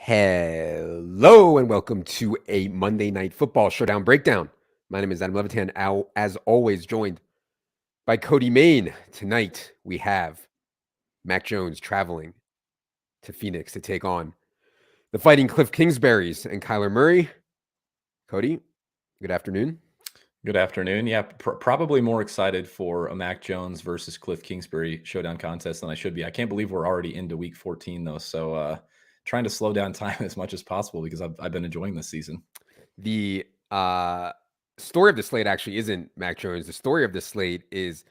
Hello and welcome to a Monday Night Football Showdown breakdown. My name is Adam Levitan, as always joined by Cody Main. Tonight we have Mac Jones traveling to Phoenix to take on the Fighting Cliff Kingsburys and Kyler Murray. Cody, good afternoon. Good afternoon. Yeah, probably more excited for a Mac Jones versus Cliff Kingsbury showdown contest than I should be. I can't believe we're already into week 14 though. So trying to slow down time as much as possible because I've been enjoying this season. The story of the slate actually isn't Mac Jones. The story of the slate is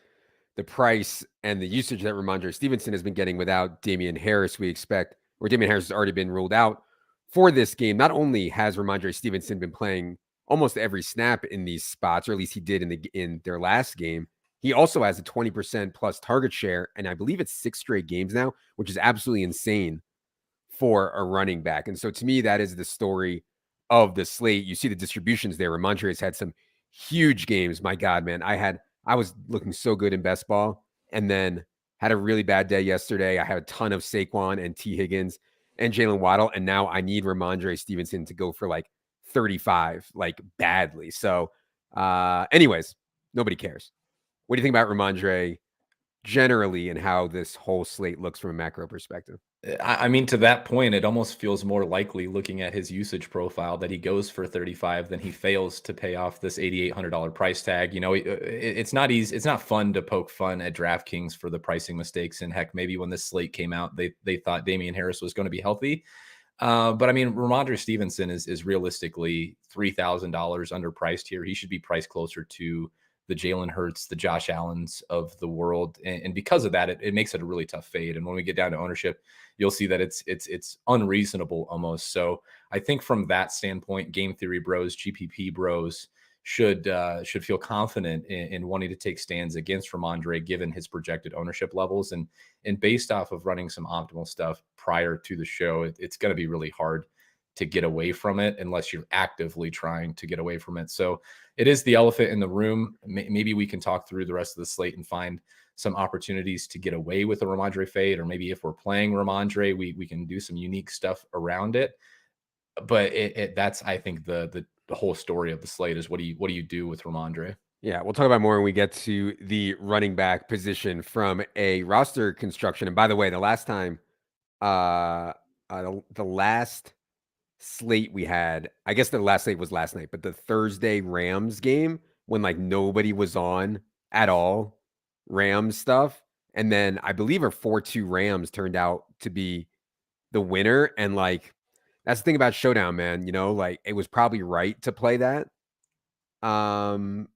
the price and the usage that Rhamondre Stevenson has been getting without Damian Harris. We expect, or Damian Harris has already been ruled out for this game. Not only has Rhamondre Stevenson been playing almost every snap in these spots, or at least he did in their last game, he also has a 20% plus target share, and I believe it's 6 straight games now, which is absolutely insane for a running back. And so to me, that is the story of the slate. You see the distributions there. Rhamondre has had some huge games. My God, man, I was looking so good in best ball, and then had a really bad day yesterday. I had a ton of Saquon and T. Higgins and Jalen Waddle, and now I need Rhamondre Stevenson to go for like 35, like badly. So, anyways, nobody cares. What do you think about Rhamondre generally and how this whole slate looks from a macro perspective? I mean, to that point, it almost feels more likely looking at his usage profile that he goes for 35 than he fails to pay off this $8,800 price tag. You know, it's not easy. It's not fun to poke fun at DraftKings for the pricing mistakes. And heck, maybe when this slate came out, they thought Damian Harris was going to be healthy. But I mean, Rhamondre Stevenson is realistically $3,000 underpriced here. He should be priced closer to the Jalen Hurts, the Josh Allens of the world. And because of that, it makes it a really tough fade. And when we get down to ownership, you'll see that it's unreasonable almost. So I think from that standpoint, game theory bros, GPP bros should feel confident in wanting to take stands against Rhamondre given his projected ownership levels. And based off of running some optimal stuff prior to the show, it's going to be really hard to get away from it unless you're actively trying to get away from it. So it is the elephant in the room. Maybe we can talk through the rest of the slate and find some opportunities to get away with a Rhamondre fade, or maybe if we're playing Rhamondre, we can do some unique stuff around it. But that's, I think, the whole story of the slate is what do you do with Rhamondre? Yeah, we'll talk about more when we get to the running back position from a roster construction. And by the way, the last time, the last slate we had, I guess the last slate was last night, but the Thursday Rams game when like nobody was on at all, Rams stuff. And then I believe our 4-2 Rams turned out to be the winner. And like, that's the thing about Showdown, man. You know, like it was probably right to play that. But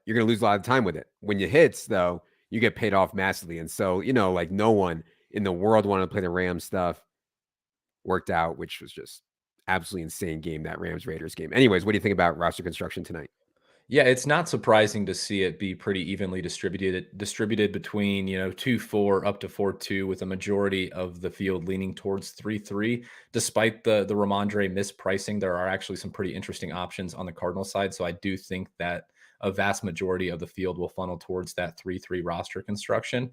you're going to lose a lot of time with it. When it hits, though, you get paid off massively. And so, you know, like no one in the world wanted to play the Rams stuff. Worked out, which was just absolutely insane game, that Rams Raiders game. Anyways, what do you think about roster construction tonight? Yeah, it's not surprising to see it be pretty evenly distributed between, 2-4 up to 4-2, with a majority of the field leaning towards 3-3. Despite the Rhamondre mispricing, there are actually some pretty interesting options on the Cardinal side. So I do think that a vast majority of the field will funnel towards that 3-3 roster construction.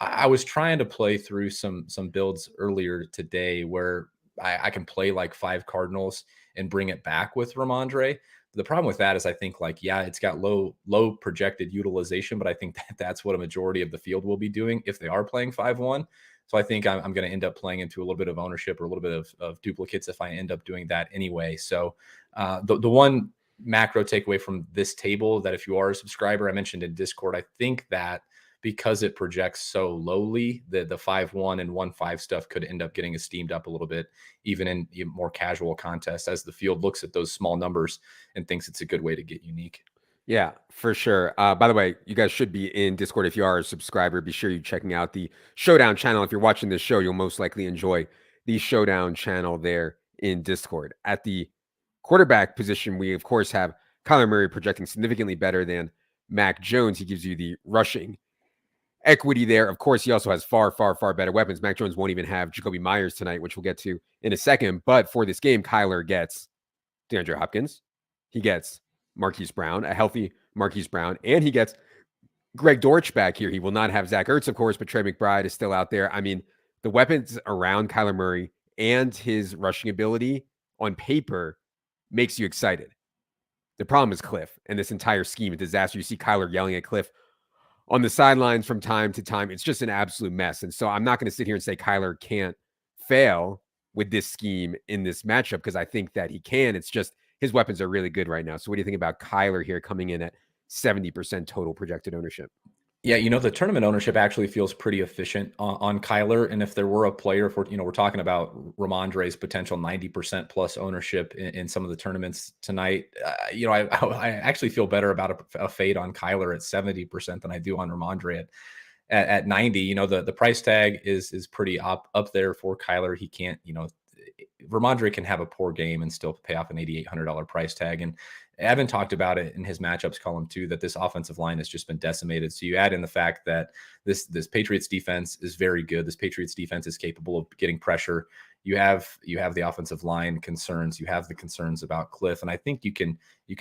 I was trying to play through some builds earlier today where I can play like 5 Cardinals and bring it back with Rhamondre. The problem with that is I think like, yeah, it's got low projected utilization, but I think that's what a majority of the field will be doing if they are playing 5-1. So I think I'm going to end up playing into a little bit of ownership or a little bit of duplicates if I end up doing that anyway. So the one macro takeaway from this table that if you are a subscriber, I mentioned in Discord, I think that because it projects so lowly, the 5-1 and 1-5 stuff could end up getting steamed up a little bit, even in more casual contests, as the field looks at those small numbers and thinks it's a good way to get unique. Yeah, for sure. By the way, you guys should be in Discord if you are a subscriber. Be sure you're checking out the Showdown channel. If you're watching this show, you'll most likely enjoy the Showdown channel there in Discord. At the quarterback position, we of course have Kyler Murray projecting significantly better than Mac Jones. He gives you the rushing equity there. Of course, he also has far, far, far better weapons. Mac Jones won't even have Jacoby Myers tonight, which we'll get to in a second. But for this game, Kyler gets DeAndre Hopkins. He gets Marquise Brown, a healthy Marquise Brown, and he gets Greg Dortch back here. He will not have Zach Ertz, of course, but Trey McBride is still out there. I mean, the weapons around Kyler Murray and his rushing ability on paper makes you excited. The problem is Cliff and this entire scheme, a disaster. You see Kyler yelling at Cliff on the sidelines from time to time. It's just an absolute mess. And so I'm not going to sit here and say Kyler can't fail with this scheme in this matchup, because I think that he can. It's just his weapons are really good right now. So what do you think about Kyler here coming in at 70% total projected ownership? Yeah, the tournament ownership actually feels pretty efficient on Kyler. And if there were a player, if we're talking about Rhamondre's potential 90% plus ownership in some of the tournaments tonight, I actually feel better about a fade on Kyler at 70% than I do on Rhamondre at 90. The price tag is pretty up there for Kyler. He can't, Rhamondre can have a poor game and still pay off an $8,800 price tag. And Evan talked about it in his matchups column too, that this offensive line has just been decimated. So you add in the fact that this Patriots defense is very good. This Patriots defense is capable of getting pressure. You have the offensive line concerns. You have the concerns about Cliff, and I think you can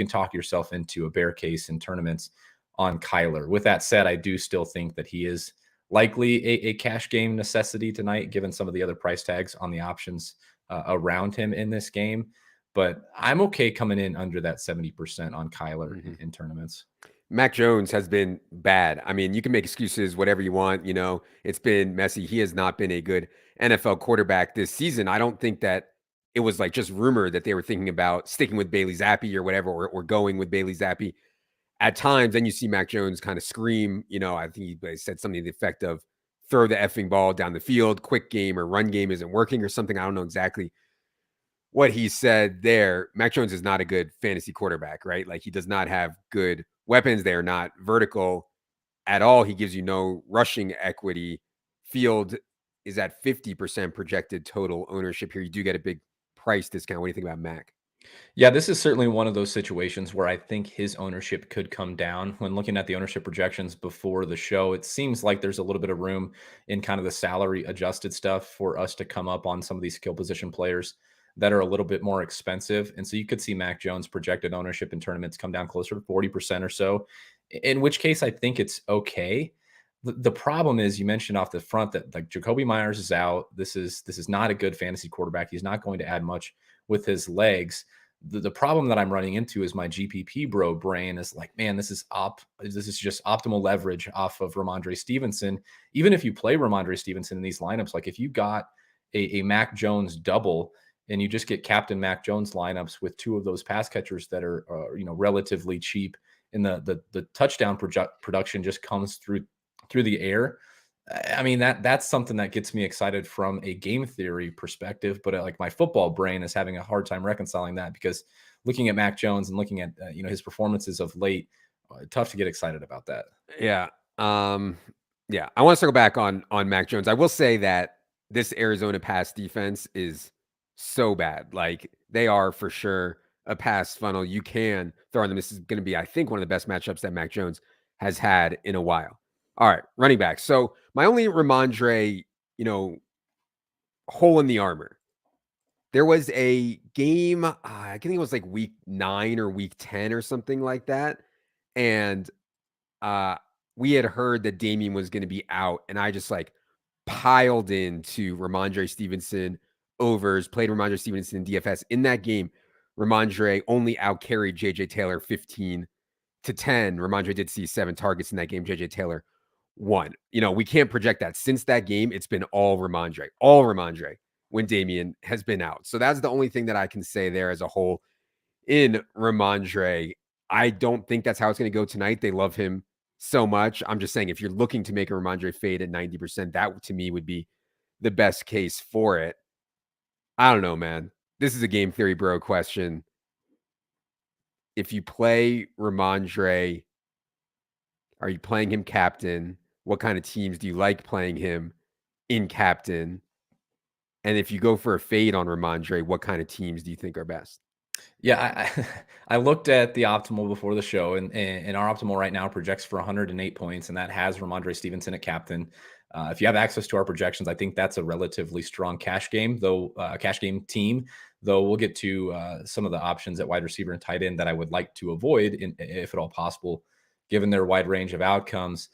talk yourself into a bear case in tournaments on Kyler. With that said, I do still think that he is likely a cash game necessity tonight, given some of the other price tags on the options around him in this game. But I'm okay coming in under that 70% on Kyler in tournaments. Mac Jones has been bad. I mean, you can make excuses, whatever you want. It's been messy. He has not been a good NFL quarterback this season. I don't think that it was like just rumored that they were thinking about sticking with Bailey Zappi or whatever, or going with Bailey Zappi at times. Then you see Mac Jones kind of scream, I think he said something to the effect of throw the effing ball down the field, quick game or run game isn't working or something. I don't know exactly what he said there. Mac Jones is not a good fantasy quarterback, right? Like, he does not have good weapons. They are not vertical at all. He gives you no rushing equity. Field is at 50% projected total ownership here. You do get a big price discount. What do you think about Mac? Yeah, this is certainly one of those situations where I think his ownership could come down. When looking at the ownership projections before the show, it seems like there's a little bit of room in kind of the salary adjusted stuff for us to come up on some of these skill position players that are a little bit more expensive. And so you could see Mac Jones projected ownership in tournaments come down closer to 40% or so, in which case I think it's okay. The problem is, you mentioned off the front that like Jacoby Myers is out. This is not a good fantasy quarterback. He's not going to add much with his legs. The problem that I'm running into is my GPP bro brain is like, man, this is just optimal leverage off of Rhamondre Stevenson. Even if you play Rhamondre Stevenson in these lineups, like if you got a Mac Jones double and you just get Captain Mac Jones lineups with two of those pass catchers that are relatively cheap, and the touchdown production just comes through the air. I mean, that's something that gets me excited from a game theory perspective, but like my football brain is having a hard time reconciling that, because looking at Mac Jones and looking at his performances of late, tough to get excited about that. Yeah. Yeah. I want to circle back on Mac Jones. I will say that this Arizona pass defense is so bad. Like, they are for sure a pass funnel. You can throw on them. This is going to be, I think, one of the best matchups that Mac Jones has had in a while. All right, running back. So my only Rhamondre, hole in the armor. There was a game, I think it was like week 9 or week 10 or something like that. And we had heard that Damien was going to be out. And I just like piled into Rhamondre Stevenson overs, played Rhamondre Stevenson in DFS. In that game, Rhamondre only outcarried JJ Taylor 15-10. Rhamondre did see 7 targets in that game. JJ Taylor 1. We can't project that. Since that game, it's been all Rhamondre when Damien has been out. So that's the only thing that I can say there as a whole in Rhamondre. I don't think that's how it's going to go tonight. They love him so much. I'm just saying, if you're looking to make a Rhamondre fade at 90%, that to me would be the best case for it. I don't know, man. This is a game theory bro question. If you play Rhamondre, are you playing him captain? What kind of teams do you like playing him in captain? And if you go for a fade on Rhamondre, what kind of teams do you think are best? Yeah, I looked at the optimal before the show, and our optimal right now projects for 108 points, and that has Rhamondre Stevenson at captain. If you have access to our projections, I think that's a relatively strong cash game, cash game team. Though we'll get to some of the options at wide receiver and tight end that I would like to avoid, if at all possible, given their wide range of outcomes.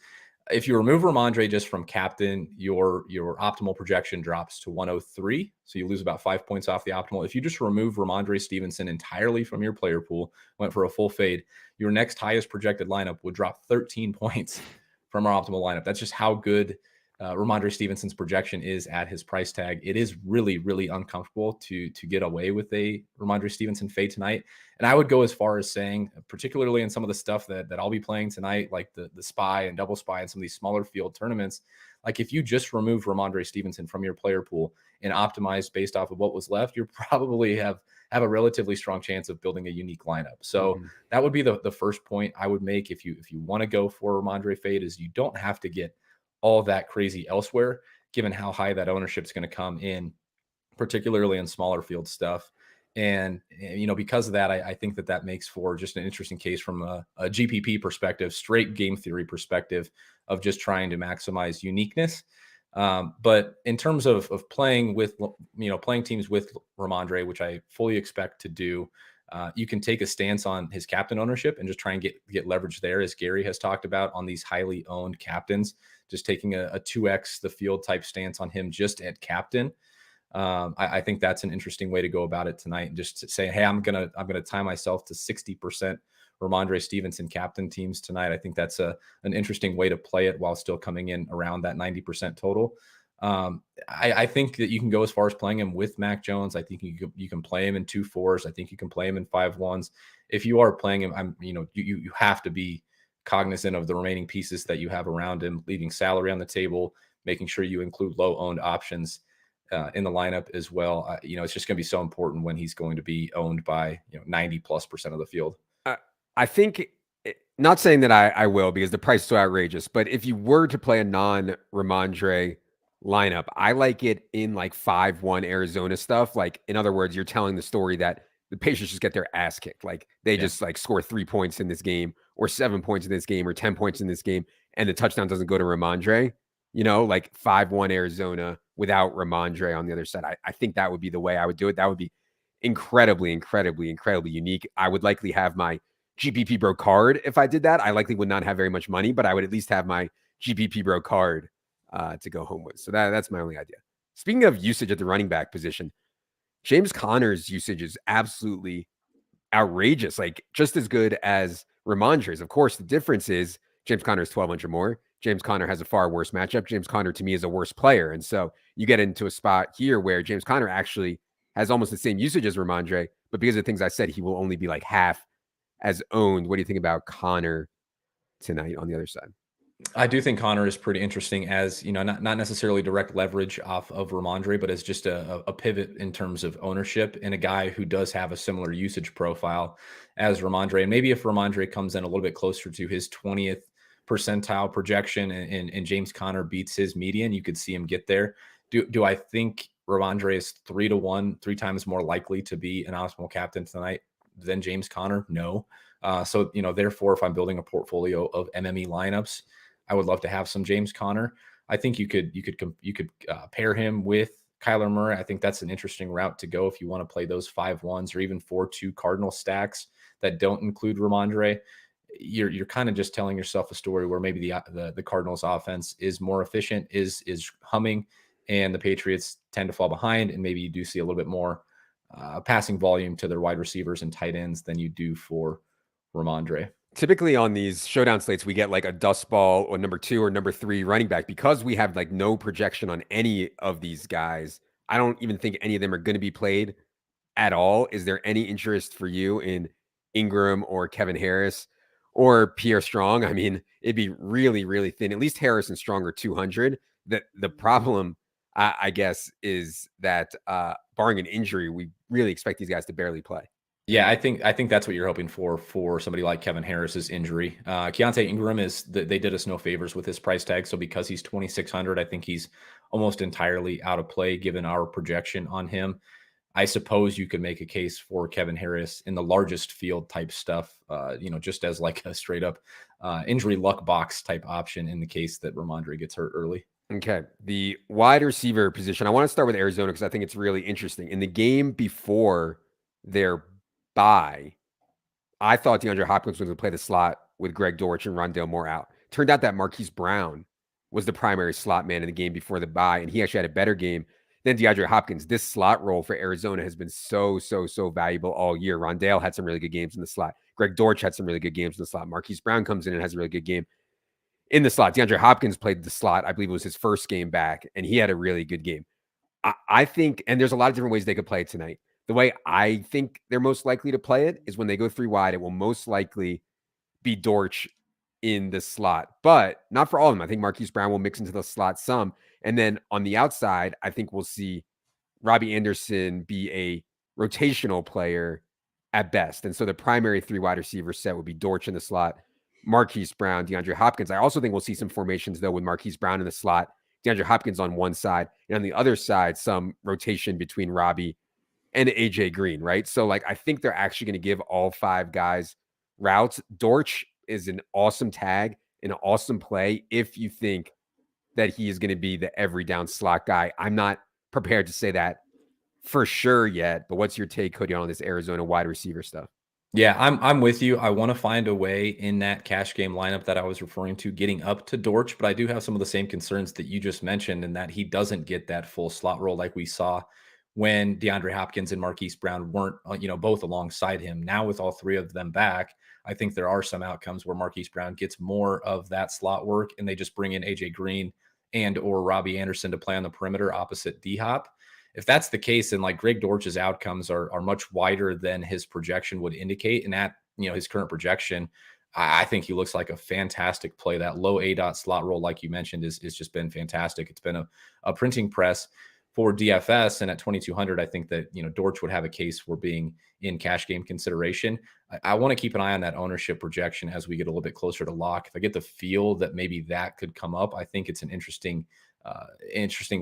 If you remove Rhamondre just from captain, your optimal projection drops to 103. So you lose about 5 points off the optimal. If you just remove Rhamondre Stevenson entirely from your player pool, went for a full fade, your next highest projected lineup would drop 13 points from our optimal lineup. That's just how good Rhamondre Stevenson's projection is at his price tag. It is really, really uncomfortable to get away with a Rhamondre Stevenson fade tonight. And I would go as far as saying, particularly in some of the stuff that I'll be playing tonight, like the spy and double spy and some of these smaller field tournaments, like if you just remove Rhamondre Stevenson from your player pool and optimize based off of what was left, you probably have a relatively strong chance of building a unique lineup. So that would be the first point I would make if you want to go for Rhamondre fade, is you don't have to get all that crazy elsewhere, given how high that ownership is going to come in, particularly in smaller field stuff. And, because of that, I think that makes for just an interesting case from a GPP perspective, straight game theory perspective of just trying to maximize uniqueness. But in terms of playing with, playing teams with Rhamondre, which I fully expect to do, you can take a stance on his captain ownership and just try and get leverage there, as Gary has talked about on these highly owned captains, just taking a 2x the field type stance on him just at captain. I think that's an interesting way to go about it tonight, and just to say, hey, I'm gonna tie myself to 60% Rhamondre Stevenson captain teams tonight. I think that's an interesting way to play it while still coming in around that 90% total. I think that you can go as far as playing him with Mac Jones. I think you can play him in 2-4s. I think you can play him in 5-1s. If you are playing him, you have to be cognizant of the remaining pieces that you have around him, leaving salary on the table, making sure you include low owned options in the lineup as well. It's just going to be so important when he's going to be owned by 90+% of the field. I think, not saying that I will, because the price is so outrageous, but if you were to play a non-Rhamondre lineup, I like it in like 5-1 Arizona stuff. Like, in other words, you're telling the story that the Patriots just get their ass kicked. Like, they just like score 3 points in this game, or 7 points in this game, or 10 points in this game, and the touchdown doesn't go to Rhamondre. Like 5-1 Arizona without Rhamondre on the other side. I think that would be the way I would do it. That would be incredibly, incredibly, incredibly unique. I would likely have my GPP Bro card if I did that. I likely would not have very much money, but I would at least have my GPP Bro card to go home with. So that's my only idea. Speaking of usage at the running back position, James Conner's usage is absolutely outrageous, like just as good as Rhamondre's. Of course, the difference is James Conner is 1,200 more. James Conner has a far worse matchup. James Conner, to me, is a worse player. And so you get into a spot here where James Conner actually has almost the same usage as Rhamondre, but because of the things I said, he will only be like half as owned. What do you think about Conner tonight on the other side? I do think Conner is pretty interesting as, not necessarily direct leverage off of Rhamondre, but as just a pivot in terms of ownership, and a guy who does have a similar usage profile as Rhamondre. And maybe if Rhamondre comes in a little bit closer to his 20th percentile projection and James Conner beats his median, you could see him get there. Do I think Rhamondre is 3-1, 3 times more likely to be an optimal captain tonight than James Conner? No. So, therefore, if I'm building a portfolio of MME lineups, I would love to have some James Conner. I think you could pair him with Kyler Murray. I think that's an interesting route to go if you want to play those 5-1s or even 4-2 Cardinal stacks that don't include Rhamondre. You're kind of just telling yourself a story where maybe the Cardinals offense is more efficient, is humming, and the Patriots tend to fall behind, and maybe you do see a little bit more passing volume to their wide receivers and tight ends than you do for Rhamondre. Typically on these showdown slates, we get like a dust ball or number 2 or number 3 running back, because we have like no projection on any of these guys. I don't even think any of them are going to be played at all. Is there any interest for you in Ingram or Kevin Harris or Pierre Strong? I mean, it'd be really, really thin. At least Harris and Strong are 200. The problem, I guess, is that barring an injury, we really expect these guys to barely play. Yeah, I think that's what you're hoping for somebody like Kevin Harris's injury. Keontae Ingram they did us no favors with his price tag. So because he's 2,600, I think he's almost entirely out of play given our projection on him. I suppose you could make a case for Kevin Harris in the largest field type stuff, just as like a straight up injury luck box type option in the case that Rhamondre gets hurt early. Okay. The wide receiver position, I want to start with Arizona because I think it's really interesting. In the game before their bye, I thought DeAndre Hopkins was going to play the slot with Greg Dortch and Rondale Moore out. turned out that Marquise Brown was the primary slot man in the game before the bye, and he actually had a better game than DeAndre Hopkins. This slot role for Arizona has been so valuable all year. Rondale had some really good games in the slot. Greg Dortch had some really good games in the slot. Marquise Brown comes in and has a really good game in the slot. DeAndre Hopkins played the slot. I believe it was his first game back, and he had a really good game. I think, and there's a lot of different ways they could play it tonight. The way I think they're most likely to play it is when they go 3 wide, it will most likely be Dortch in the slot, but not for all of them. I think Marquise Brown will mix into the slot some. And then on the outside, I think we'll see Robbie Anderson be a rotational player at best. And so the primary 3 wide receiver set would be Dortch in the slot, Marquise Brown, DeAndre Hopkins. I also think we'll see some formations, though, with Marquise Brown in the slot, DeAndre Hopkins on one side, and on the other side, some rotation between Robbie and AJ Green, right? So, like, I think they're actually going to give all 5 guys routes. Dortch is an awesome tag, an awesome play if you think that he is going to be the every down slot guy. I'm not prepared to say that for sure yet, but what's your take, Cody, on this Arizona wide receiver stuff? Yeah, I'm with you. I want to find a way in that cash game lineup that I was referring to getting up to Dortch, but I do have some of the same concerns that you just mentioned, in that he doesn't get that full slot role like we saw when DeAndre Hopkins and Marquise Brown weren't, both alongside him. Now with all 3 of them back, I think there are some outcomes where Marquise Brown gets more of that slot work, and they just bring in AJ Green and or Robbie Anderson to play on the perimeter opposite D-Hop. If that's the case, then like Greg Dortch's outcomes are much wider than his projection would indicate. And at his current projection, I think he looks like a fantastic play. That low A-dot slot role, like you mentioned, is just been fantastic. It's been a printing press for DFS, and at 2,200, I think that Dortch would have a case for being in cash game consideration. I want to keep an eye on that ownership projection as we get a little bit closer to lock. If I get the feel that maybe that could come up, I think it's an interesting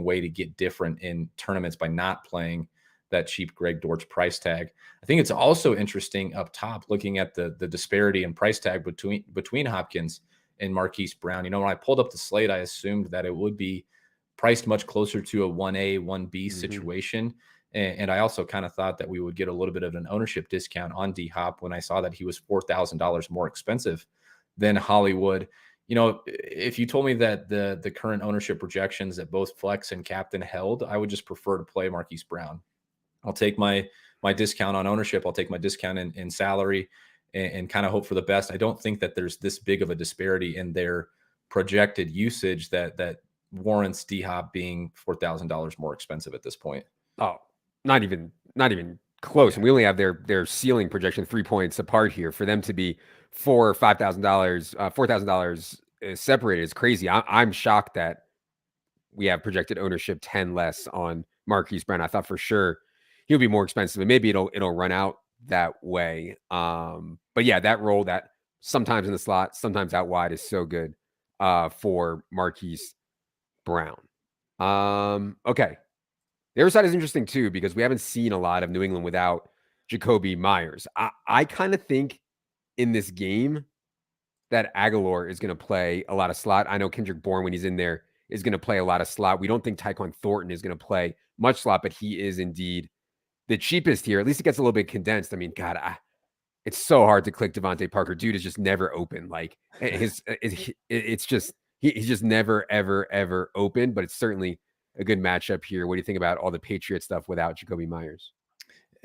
way to get different in tournaments by not playing that cheap Greg Dortch price tag. I think it's also interesting up top looking at the disparity in price tag between Hopkins and Marquise Brown. When I pulled up the slate, I assumed that it would be priced much closer to a 1A, 1B situation. And I also kind of thought that we would get a little bit of an ownership discount on D-Hop when I saw that he was $4,000 more expensive than Hollywood. If you told me that the current ownership projections at both Flex and Captain held, I would just prefer to play Marquise Brown. I'll take my discount on ownership. I'll take my discount in salary and kind of hope for the best. I don't think that there's this big of a disparity in their projected usage that warrants D-Hop being $4,000 more expensive at this point. Oh, not even close. And we only have their ceiling projection 3 points apart here. For them to be $4,000 or $4,000 separated is crazy. I'm shocked that we have projected ownership 10 less on Marquise Brown. I thought for sure he'll be more expensive, and maybe it'll run out that way. But yeah, that role that sometimes in the slot, sometimes out wide is so good for Marquise Brown. Okay. The other side is interesting too, because we haven't seen a lot of New England without Jacoby Myers. I kind of think in this game that Aguilar is going to play a lot of slot. I know Kendrick Bourne, when he's in there, is going to play a lot of slot. We don't think Tyquan Thornton is going to play much slot, but he is indeed the cheapest here. At least it gets a little bit condensed. I mean, God, it's so hard to click Devontae Parker. Dude is just never open. Like it's just, he's just never, ever open, but it's certainly a good matchup here. What do you think about all the Patriot stuff without Jacoby Myers?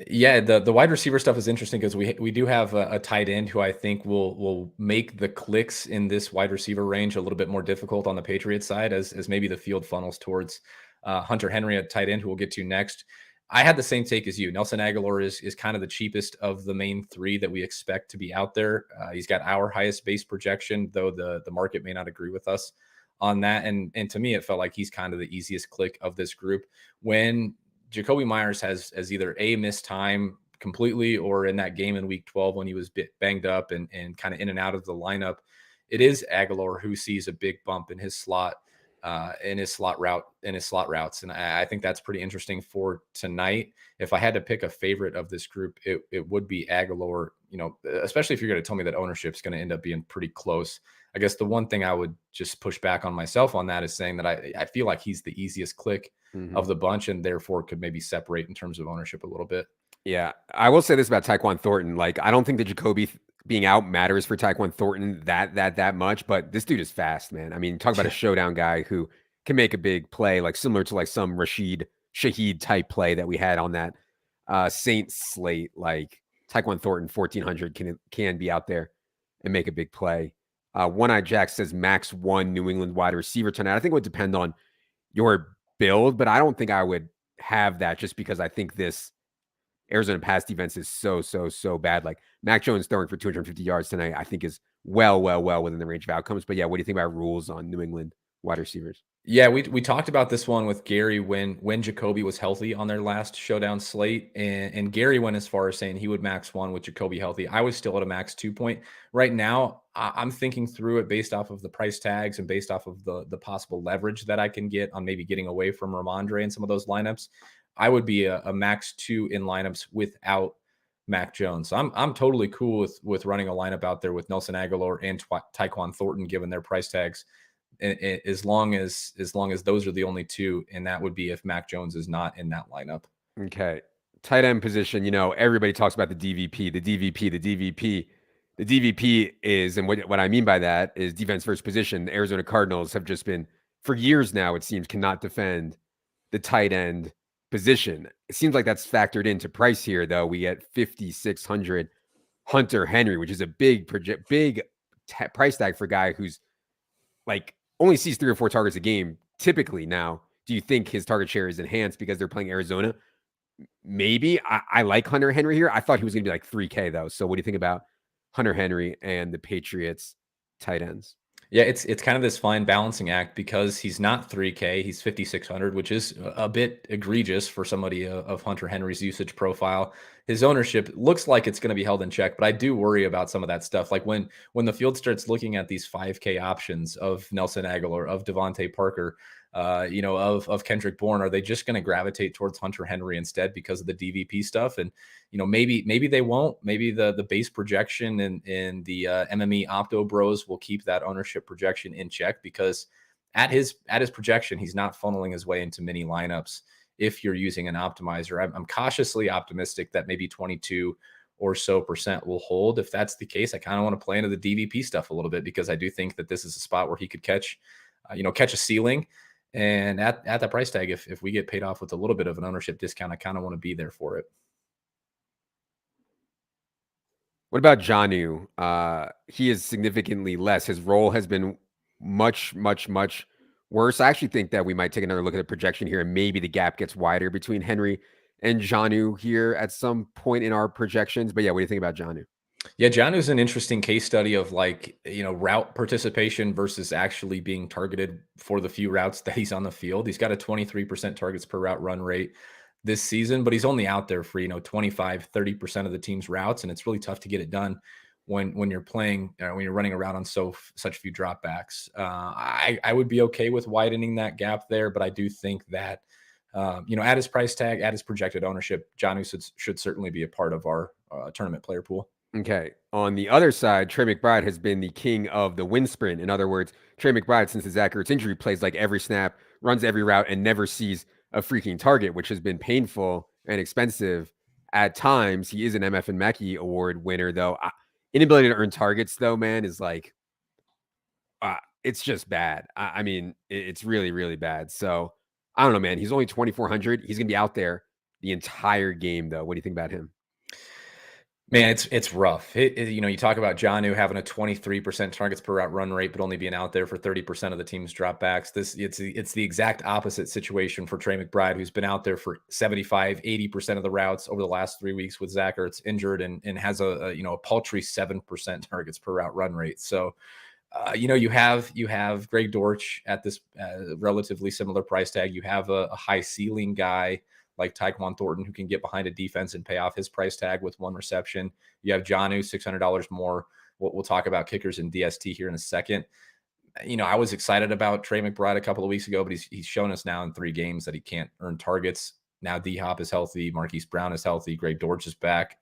Yeah, the wide receiver stuff is interesting because we do have a tight end who I think will make the clicks in this wide receiver range a little bit more difficult on the Patriots side as maybe the field funnels towards Hunter Henry at tight end, who we'll get to next. I had the same take as you. Nelson Aguilar is kind of the cheapest of the main 3 that we expect to be out there. He's got our highest base projection, though the market may not agree with us on that. And to me, it felt like he's kind of the easiest click of this group. When Jacoby Myers has either a missed time completely or in that game in week 12 when he was banged up and kind of in and out of the lineup, it is Aguilar who sees a big bump in his slot routes. And I think that's pretty interesting for tonight. If I had to pick a favorite of this group, it would be Aguilar, especially if you're going to tell me that ownership is going to end up being pretty close. I guess the one thing I would just push back on myself on that is saying that I feel like he's the easiest click of the bunch and therefore could maybe separate in terms of ownership a little bit. Yeah. I will say this about Tyquan Thornton. Like, I don't think the Jacoby being out matters for Tyquan Thornton that much, but this dude is fast, man. I mean, talk about a showdown guy who can make a big play, like similar to like some Rashid Shaheed type play that we had on that Saints slate. Like Tyquan Thornton, 1400 can be out there and make a big play. One Eye Jack says max one New England wide receiver tonight. I think it would depend on your build, but I don't think I would have that just because I think this Arizona pass defense is so bad. Like Mac Jones throwing for 250 yards tonight, I think is well within the range of outcomes. But yeah, what do you think about rules on New England wide receivers? Yeah, we talked about this one with Gary when Jacoby was healthy on their last showdown slate, and Gary went as far as saying he would max one with Jacoby healthy. I was still at a max 2 point. Right now, I'm thinking through it based off of the price tags and based off of the possible leverage that I can get on maybe getting away from Rhamondre in some of those lineups. I would be a max 2 in lineups without Mac Jones. So I'm totally cool with running a lineup out there with Nelson Aguilar and Tyquan Thornton given their price tags. As long as those are the only two, and that would be if Mac Jones is not in that lineup. Okay. Tight end position, everybody talks about the DVP, the DVP, the DVP. The DVP is, and what I mean by that is defense first position. The Arizona Cardinals have just been, for years now, it seems, cannot defend the tight end position. It seems like that's factored into price here, though. We get 5,600 Hunter Henry, which is a big price tag for a guy who's like only sees 3 or 4 targets a game typically. Now, do you think his target share is enhanced because they're playing Arizona? Maybe. I like Hunter Henry here. I thought he was going to be like 3K though. So what do you think about Hunter Henry and the Patriots tight ends? Yeah, it's kind of this fine balancing act because he's not 3K, he's 5,600, which is a bit egregious for somebody of Hunter Henry's usage profile. His ownership looks like it's going to be held in check, but I do worry about some of that stuff. Like when the field starts looking at these 5K options of Nelson Aguilar, of Devontae Parker, of Kendrick Bourne, are they just going to gravitate towards Hunter Henry instead because of the DVP stuff? And maybe they won't. Maybe the base projection and the MME Opto Bros will keep that ownership projection in check because at his projection, he's not funneling his way into many lineups. If you're using an optimizer, I'm cautiously optimistic that maybe 22 or so % will hold. If that's the case, I kind of want to play into the DVP stuff a little bit because I do think that this is a spot where he could catch a ceiling. And at that price tag, if we get paid off with a little bit of an ownership discount, I kind of want to be there for it. What about Jonnu? He is significantly less. His role has been much worse. I actually think that we might take another look at the projection here, and maybe the gap gets wider between Henry and Jonnu here at some point in our projections. But yeah, what do you think about Jonnu? Yeah, Jonnu's an interesting case study of route participation versus actually being targeted for the few routes that he's on the field. He's got a 23% targets per route run rate this season, but he's only out there for 25-30% of the team's routes, and it's really tough to get it done when you're playing when you're running around on such few dropbacks. I would be okay with widening that gap there, but I do think that at his price tag, at his projected ownership, Jonnu should certainly be a part of our tournament player pool. Okay. On the other side, Trey McBride has been the king of the wind sprint. In other words, Trey McBride, since his Zach Ertz injury, plays like every snap, runs every route, and never sees a freaking target, which has been painful and expensive at times. He is an MF and Mackey Award winner, though. Inability to earn targets, though, man, is like, it's just bad. I mean, it's really bad. So I don't know, man. He's only 2,400. He's going to be out there the entire game, though. What do you think about him? Man, it's rough. You talk about Jonnu having a 23% targets per route run rate, but only being out there for 30% of the team's dropbacks. It's the exact opposite situation for Trey McBride, who's been out there for 75-80% of the routes over the last 3 weeks with Zach Ertz injured and has a paltry 7% targets per route run rate. So, you have Greg Dortch at this relatively similar price tag. You have a high ceiling guy like Tyquan Thornton, who can get behind a defense and pay off his price tag with one reception. You have Jonnu, $600 more. We'll talk about kickers and DST here in a second. I was excited about Trey McBride a couple of weeks ago, but he's shown us now in 3 games that he can't earn targets. Now D-Hop is healthy. Marquise Brown is healthy. Greg Dortch is back.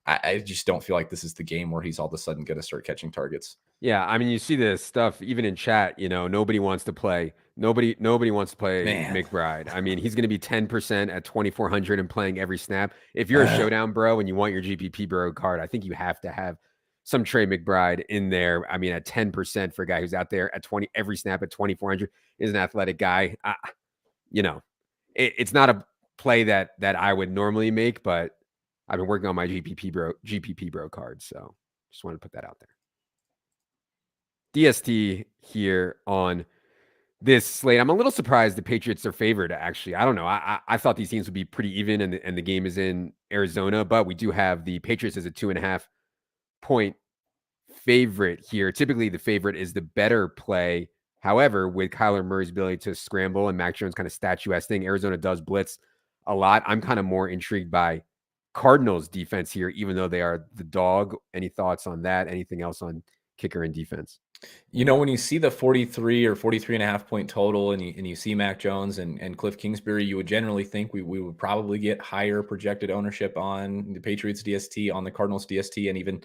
I just don't feel like this is the game where he's all of a sudden going to start catching targets. Yeah, I mean, you see this stuff even in chat. Nobody wants to play. Nobody wants to play McBride. I mean, he's going to be 10% at 2,400 and playing every snap. If you're a Showdown bro and you want your GPP bro card, I think you have to have some Trey McBride in there. I mean, at 10% for a guy who's out there at 20 every snap at 2,400 is an athletic guy. It's not a play that I would normally make, but I've been working on my GPP bro card, so just wanted to put that out there. DST here on this slate. I'm a little surprised the Patriots are favored, actually. I don't know. I thought these teams would be pretty even, and the game is in Arizona, but we do have the Patriots as a 2.5 point favorite here. Typically, the favorite is the better play. However, with Kyler Murray's ability to scramble and Mac Jones kind of statuesque thing, Arizona does blitz a lot. I'm kind of more intrigued by Cardinals defense here, even though they are the dog. Any thoughts on that? Anything else on kicker and defense? When you see the 43 or 43.5 point total and you see Mac Jones and Cliff Kingsbury, you would generally think we would probably get higher projected ownership on the Patriots DST, on the Cardinals DST, and even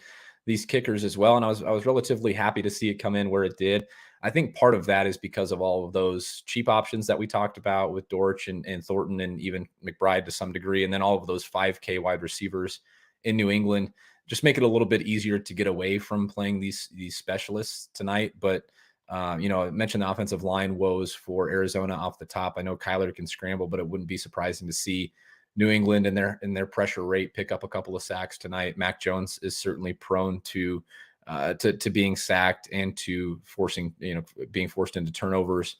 these kickers as well. And I was relatively happy to see it come in where it did. I think part of that is because of all of those cheap options that we talked about with Dortch and Thornton and even McBride to some degree. And then all of those 5K wide receivers in New England just make it a little bit easier to get away from playing these specialists tonight. But, I mentioned the offensive line woes for Arizona off the top. I know Kyler can scramble, but it wouldn't be surprising to see New England in their pressure rate pick up a couple of sacks tonight. Mac Jones is certainly prone to being sacked and to being forced into turnovers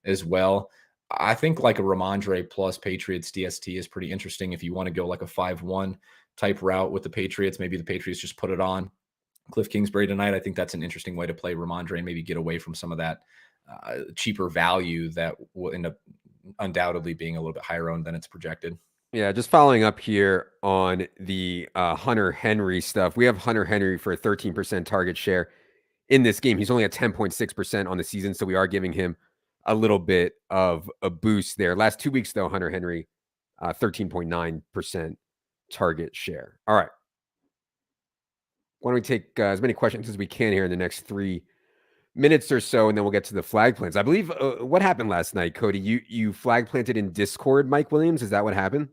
as well. I think like a Rhamondre plus Patriots DST is pretty interesting if you want to go like a 5-1 type route with the Patriots. Maybe the Patriots just put it on Cliff Kingsbury tonight. I think that's an interesting way to play Rhamondre and maybe get away from some of that cheaper value that will end up undoubtedly being a little bit higher owned than it's projected. Yeah, just following up here on the Hunter Henry stuff. We have Hunter Henry for a 13% target share in this game. He's only at 10.6% on the season, so we are giving him a little bit of a boost there. Last 2 weeks, though, Hunter Henry, 13.9% target share. All right. Why don't we take as many questions as we can here in the next 3 minutes or so, and then we'll get to the flag plants. I believe what happened last night, Cody? You flag planted in Discord, Mike Williams. Is that what happened?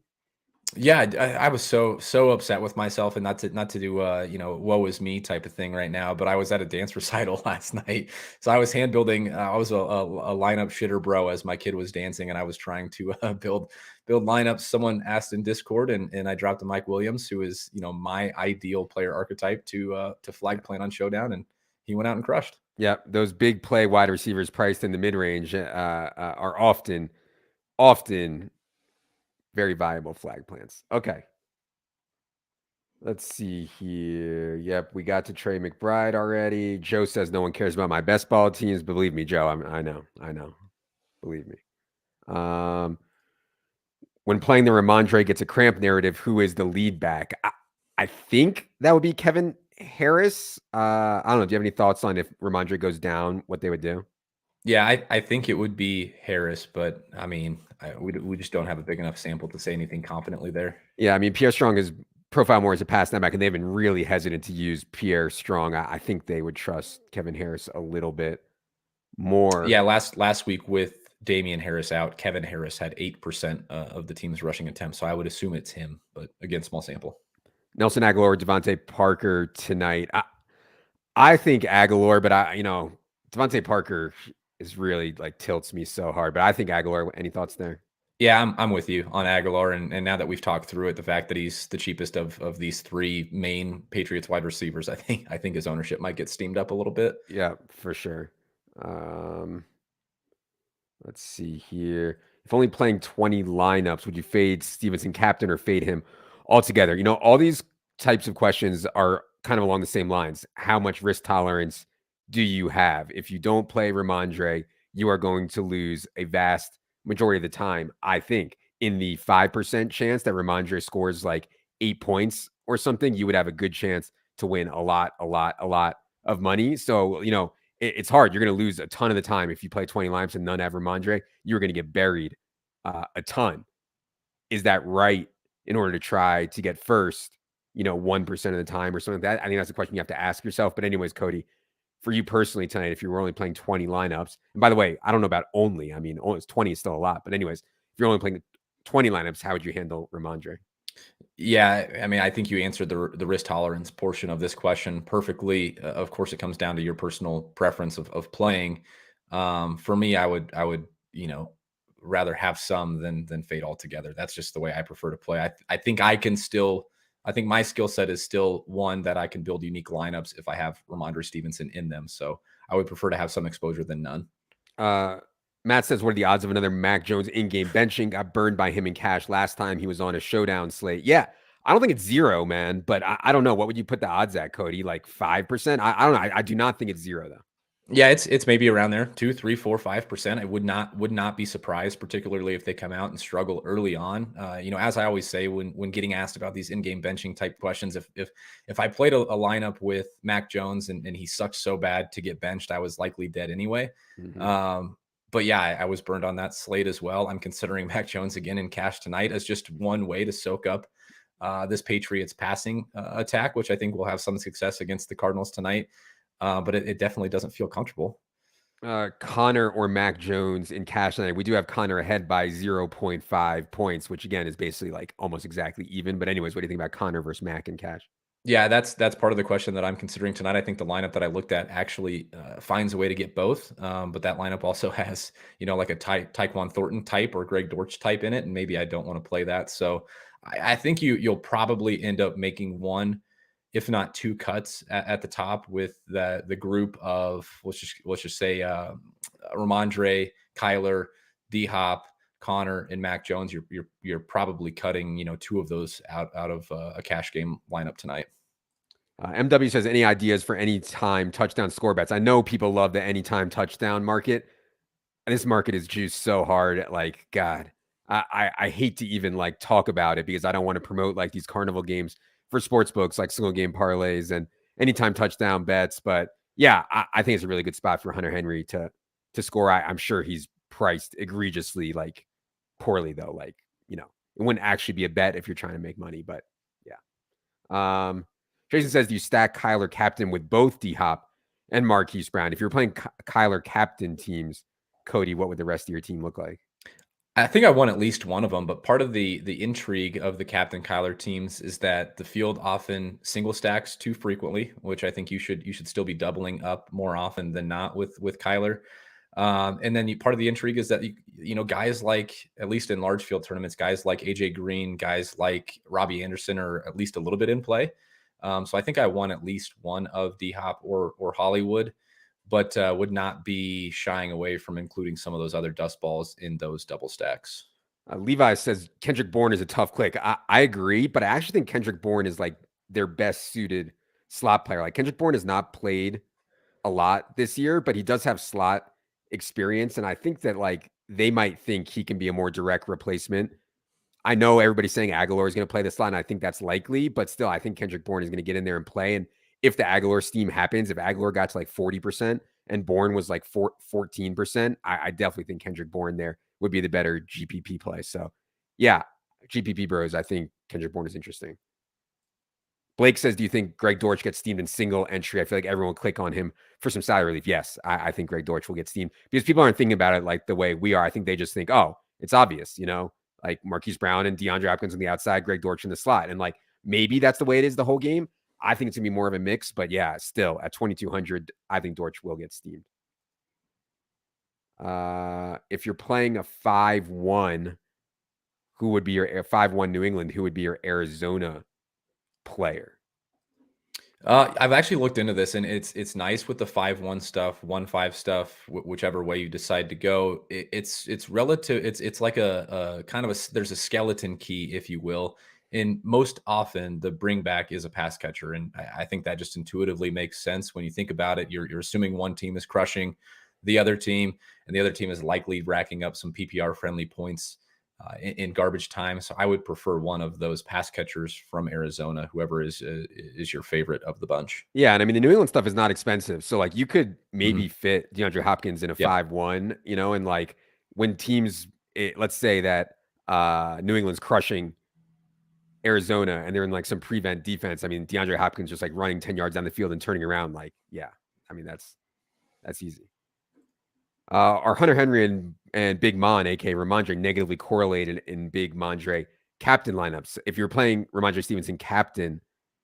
Yeah, I was so upset with myself, and not to do woe is me type of thing right now, but I was at a dance recital last night, so I was hand building. I was a lineup shitter bro as my kid was dancing, and I was trying to build lineups. Someone asked in Discord, and I dropped to Mike Williams, who is my ideal player archetype to flag plant on Showdown, and he went out and crushed. Yeah, those big play wide receivers priced in the mid range are often very viable flag plants. Okay. Let's see here. Yep, we got to Trey McBride already. Joe says no one cares about my best ball teams. Believe me, Joe, I know. Believe me. When playing the Rhamondre gets a cramp narrative, who is the lead back? I think that would be Kevin Harris. I don't know. Do you have any thoughts on if Rhamondre goes down, what they would do? Yeah, I think it would be Harris, but I mean, we just don't have a big enough sample to say anything confidently there. Yeah, I mean, Pierre Strong is profile more as a pass back, and they've been really hesitant to use Pierre Strong. I think they would trust Kevin Harris a little bit more. Yeah, last week with Damian Harris out, Kevin Harris had 8% of the team's rushing attempts, so I would assume it's him, but again, small sample. Nelson Aguilar, Devontae Parker tonight. I think Aguilar, but Devontae Parker is really like tilts me so hard. But I think Aguilar. Any thoughts there? Yeah, I'm with you on Aguilar, and now that we've talked through it, the fact that he's the cheapest of these 3 main Patriots wide receivers, I think his ownership might get steamed up a little bit. Yeah, for sure. Let's see here. If only playing 20 lineups, would you fade Stevenson captain or fade him altogether? All these types of questions are kind of along the same lines. How much risk tolerance do you have? If you don't play Rhamondre, you are going to lose a vast majority of the time. I think in the 5% chance that Rhamondre scores like 8 points or something, you would have a good chance to win a lot of money. So, it's hard. You're going to lose a ton of the time if you play 20 lineups and none have Rhamondre. You're going to get buried a ton. Is that right in order to try to get first, 1% of the time or something like that? I think that's a question you have to ask yourself. But anyways, Cody, for you personally tonight, if you were only playing 20 lineups, and by the way, I don't know about only. I mean, 20 is still a lot. But anyways, if you're only playing 20 lineups, how would you handle Rhamondre? Yeah, I mean, I think you answered the risk tolerance portion of this question perfectly. Of course, it comes down to your personal preference of playing. For me, I would rather have some than fade altogether. That's just the way I prefer to play. I think I can still. I think my skill set is still one that I can build unique lineups if I have Rhamondre Stevenson in them. So I would prefer to have some exposure than none. Uh, Matt says, what are the odds of another Mac Jones in-game benching? Got burned by him in cash last time he was on a showdown slate. Yeah, I don't think it's zero, man, but I don't know. What would you put the odds at, Cody? Like 5%? I don't know. I do not think it's zero, though. Yeah, it's maybe around there, 2, 3, 4, 5%. I would not be surprised, particularly if they come out and struggle early on. As I always say when getting asked about these in-game benching type questions, if I played a lineup with Mac Jones and he sucked so bad to get benched, I was likely dead anyway. Mm-hmm. But yeah, I was burned on that slate as well. I'm considering Mac Jones again in cash tonight as just one way to soak up this Patriots passing attack, which I think will have some success against the Cardinals tonight. But it definitely doesn't feel comfortable. Connor or Mac Jones in cash tonight. We do have Connor ahead by 0.5 points, which again is basically like almost exactly even. But anyways, what do you think about Connor versus Mac in cash? Yeah, that's part of the question that I'm considering tonight. I think the lineup that I looked at actually finds a way to get both, but that lineup also has like a Tyquan Thornton type or Greg Dortch type in it, and maybe I don't want to play that. So I think you'll probably end up making one, if not two cuts at the top with the group of let's just say Rhamondre, Kyler, D Hop, Connor, and Mac Jones. You're probably cutting two of those out of a cash game lineup tonight. MW says, any ideas for anytime touchdown score bets? I know people love the anytime touchdown market. This market is juiced so hard. Like, God, I hate to even like talk about it because I don't want to promote like these carnival games for sports books, like single game parlays and anytime touchdown bets. But yeah, I think it's a really good spot for Hunter Henry to score. I'm sure he's priced egregiously, like poorly though. Like, it wouldn't actually be a bet if you're trying to make money, but yeah. Jason says, do you stack Kyler captain with both D Hop and Marquise Brown? If you're playing Kyler captain teams, Cody, what would the rest of your team look like? I think I won at least one of them, but part of the intrigue of the Captain Kyler teams is that the field often single stacks too frequently, which I think you should still be doubling up more often than not with Kyler. And then part of the intrigue is that guys like, at least in large field tournaments, guys like AJ Green, guys like Robbie Anderson are at least a little bit in play. So I think I won at least one of D Hop or Hollywood, but would not be shying away from including some of those other dust balls in those double stacks. Levi says Kendrick Bourne is a tough click. I agree, but I actually think Kendrick Bourne is like their best suited slot player. Like Kendrick Bourne has not played a lot this year, but he does have slot experience. And I think that like they might think he can be a more direct replacement. I know everybody's saying Aguilar is going to play the slot, and I think that's likely, but still, I think Kendrick Bourne is going to get in there and play. And if the Aguilar steam happens, if Aguilar got to like 40% and Bourne was like 14%, I definitely think Kendrick Bourne there would be the better GPP play. So, yeah, GPP bros, I think Kendrick Bourne is interesting. Blake says, do you think Greg Dortch gets steamed in single entry? I feel like everyone will click on him for some salary relief. Yes, I think Greg Dortch will get steamed because people aren't thinking about it like the way we are. I think they just think, oh, it's obvious, like Marquise Brown and DeAndre Hopkins on the outside, Greg Dortch in the slot. And like maybe that's the way it is the whole game. I think it's going to be more of a mix, but yeah, still at 2,200, I think Dortch will get steamed. If you're playing a 5-1, who would be your 5-1 New England? Who would be your Arizona player? I've actually looked into this, and it's nice with the 5-1 stuff, 1-5 stuff, whichever way you decide to go. It's relative. It's like a kind of there's a skeleton key, if you will. And most often, the bring back is a pass catcher, and I think that just intuitively makes sense when you think about it. You're assuming one team is crushing the other team, and the other team is likely racking up some PPR friendly points in garbage time. So I would prefer one of those pass catchers from Arizona, whoever is your favorite of the bunch. Yeah, and I mean the New England stuff is not expensive, so like you could maybe Mhm. fit DeAndre Hopkins in a Yep. 5-1, and like when teams, let's say that New England's crushing Arizona and they're in like some prevent defense. I mean DeAndre Hopkins just like running 10 yards down the field and turning around, like yeah, I mean that's easy. Are Hunter Henry and Big Mon, aka Rhamondre, negatively correlated in Big Mondre captain lineups. If you're playing Rhamondre Stevenson captain,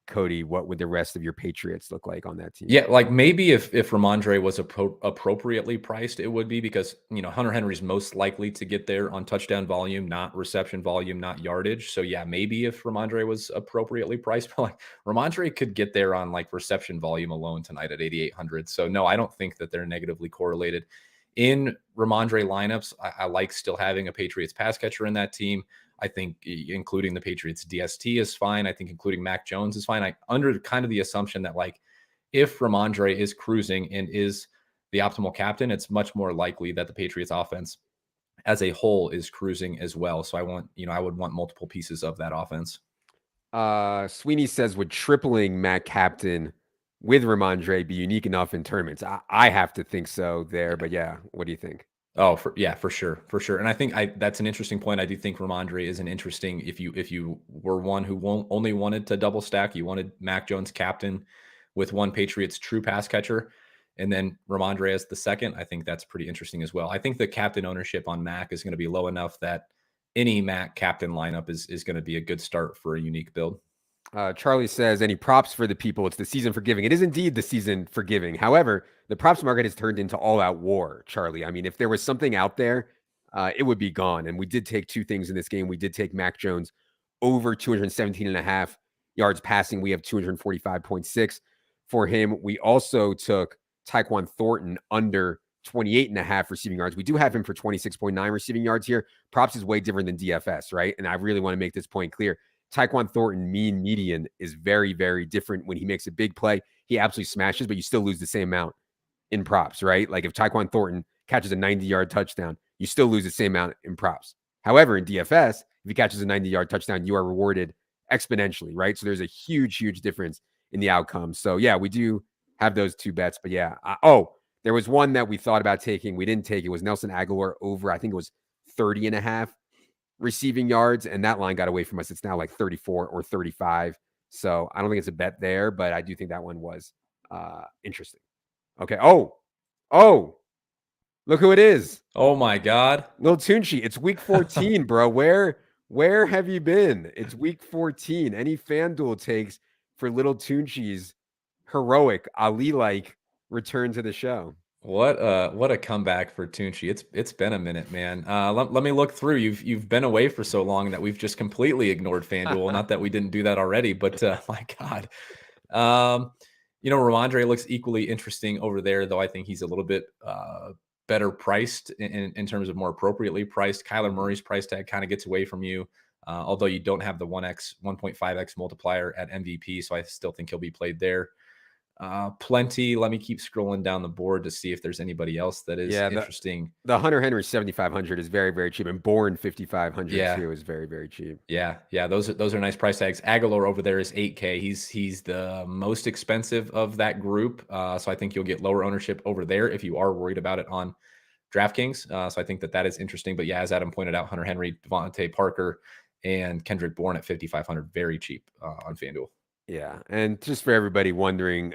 Cody, what would the rest of your Patriots look like on that team? Yeah, like maybe if Rhamondre was appropriately priced, it would be because Hunter Henry's most likely to get there on touchdown volume, not reception volume, not yardage. So yeah, maybe if Rhamondre was appropriately priced, but like Rhamondre could get there on like reception volume alone tonight at 8,800. So no, I don't think that they're negatively correlated. In Rhamondre lineups, I like still having a Patriots pass catcher in that team. I think including the Patriots DST is fine. I think including Mac Jones is fine. I under kind of the assumption that like if Rhamondre is cruising and is the optimal captain, it's much more likely that the Patriots offense as a whole is cruising as well. So I would want multiple pieces of that offense. Sweeney says, would tripling Matt captain with Rhamondre be unique enough in tournaments? I have to think so there, but yeah, what do you think? Oh, for sure, for sure. And I think that's an interesting point. I do think Rhamondre is an interesting. If you were one who only wanted to double stack, you wanted Mac Jones captain with one Patriots true pass catcher, and then Rhamondre as the second. I think that's pretty interesting as well. I think the captain ownership on Mac is going to be low enough that any Mac captain lineup is going to be a good start for a unique build. Charlie says, any props for the people? It's the season for giving. It is indeed the season for giving. However, the props market has turned into all-out war, Charlie. I mean, if there was something out there, it would be gone. And we did take two things in this game. We did take Mac Jones over 217.5 yards passing. We have 245.6 for him. We also took Tyquan Thornton under 28.5 receiving yards. We do have him for 26.9 receiving yards here. Props is way different than DFS, right? And I really want to make this point clear. Tyquan Thornton mean median is very, very different. When he makes a big play, he absolutely smashes, but you still lose the same amount in props, right? Like if Tyquan Thornton catches a 90-yard touchdown, you still lose the same amount in props. However, in DFS, if he catches a 90-yard touchdown, you are rewarded exponentially, right? So there's a huge, huge difference in the outcome. So yeah, we do have those two bets, but yeah. There was one that we thought about taking. We didn't take. It was Nelson Aguilar over, I think it was 30.5 receiving yards, and that line got away from us. It's now like 34 or 35. So I don't think it's a bet there, but I do think that one was interesting. Okay. Oh, look who it is. Oh my God. Lil Tunchi. It's week 14, bro. Where have you been? It's week 14. Any FanDuel takes for Little Tunchi's heroic Ali-like return to the show? What a comeback for Tunchi. It's been a minute, man. Let me look through. You've been away for so long that we've just completely ignored FanDuel. Not that we didn't do that already, but my God. Rhamondre looks equally interesting over there, though I think he's a little bit better priced in terms of more appropriately priced. Kyler Murray's price tag kind of gets away from you. Although you don't have the 1.5x multiplier at MVP, so I still think he'll be played there. Plenty. Let me keep scrolling down the board to see if there's anybody else that is interesting. The Hunter Henry 7,500 is very, very cheap, and Bourne 5,500 too is very, very cheap. Yeah. Those are nice price tags. Aguilar over there is 8K. He's the most expensive of that group, so I think you'll get lower ownership over there if you are worried about it on DraftKings. So I think that is interesting. But yeah, as Adam pointed out, Hunter Henry, Devontae Parker, and Kendrick Bourne at 5,500, very cheap on FanDuel. Yeah, and just for everybody wondering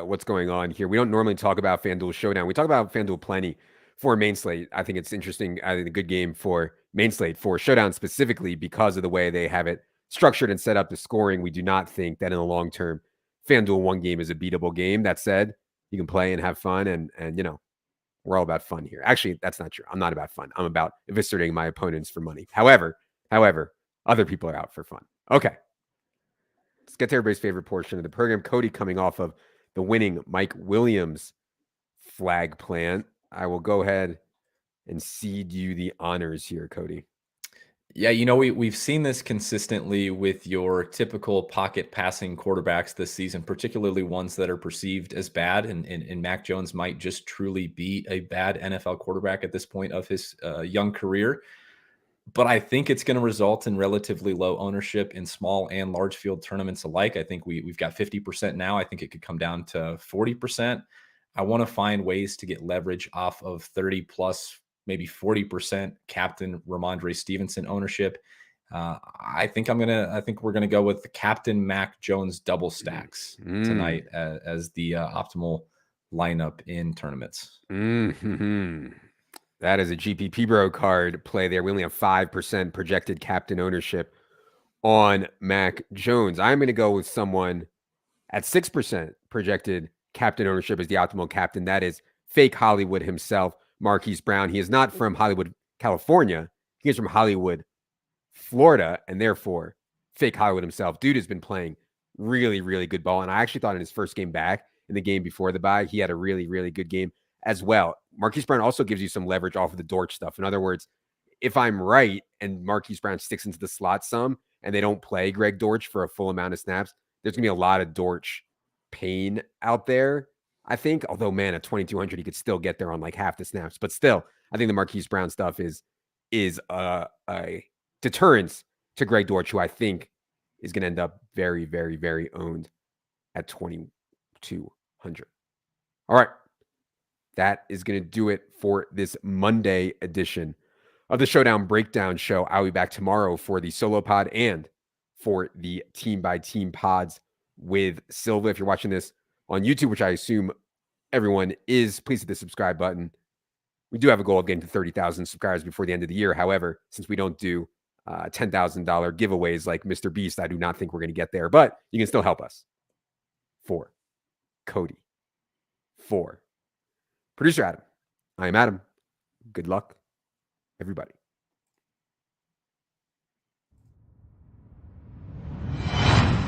what's going on here, we don't normally talk about FanDuel Showdown. We talk about FanDuel plenty for main slate. I think it's interesting. I think a good game for main slate. For Showdown specifically, because of the way they have it structured and set up the scoring, we do not think that in the long term, FanDuel one game is a beatable game. That said, you can play and have fun, and we're all about fun here. Actually, that's not true. I'm not about fun. I'm about eviscerating my opponents for money. However, other people are out for fun. Okay. Let's get to everybody's favorite portion of the program. Cody coming off of the winning Mike Williams flag plant. I will go ahead and cede you the honors here, Cody. Yeah, we've seen this consistently with your typical pocket passing quarterbacks this season, particularly ones that are perceived as bad. And Mac Jones might just truly be a bad NFL quarterback at this point of his young career. But I think it's going to result in relatively low ownership in small and large field tournaments alike. I think we've got 50% now. I think it could come down to 40%. I want to find ways to get leverage off of 30 plus, maybe 40% captain Rhamondre Stevenson ownership. I think we're going to go with the captain Mac Jones double stacks tonight as the optimal lineup in tournaments. Mm-hmm. That is a GPP Bro card play there. We only have 5% projected captain ownership on Mac Jones. I'm going to go with someone at 6% projected captain ownership as the optimal captain. That is fake Hollywood himself, Marquise Brown. He is not from Hollywood, California. He is from Hollywood, Florida, and therefore fake Hollywood himself. Dude has been playing really, really good ball. And I actually thought in his first game back, in the game before the bye, he had a really, really good game as well. Marquise Brown also gives you some leverage off of the Dortch stuff. In other words, if I'm right and Marquise Brown sticks into the slot some and they don't play Greg Dortch for a full amount of snaps, there's going to be a lot of Dortch pain out there, I think. Although, man, at 2,200, he could still get there on like half the snaps. But still, I think the Marquise Brown stuff is a deterrence to Greg Dortch, who I think is going to end up very, very, very owned at 2,200. All right. That is going to do it for this Monday edition of the Showdown Breakdown Show. I'll be back tomorrow for the solo pod and for the team by team pods with Silva. If you're watching this on YouTube, which I assume everyone is, please hit the subscribe button. We do have a goal of getting to 30,000 subscribers before the end of the year. However, since we don't do $10,000 giveaways like Mr. Beast, I do not think we're going to get there, but you can still help us. For Cody. For Producer Adam. I am Adam. Good luck, everybody.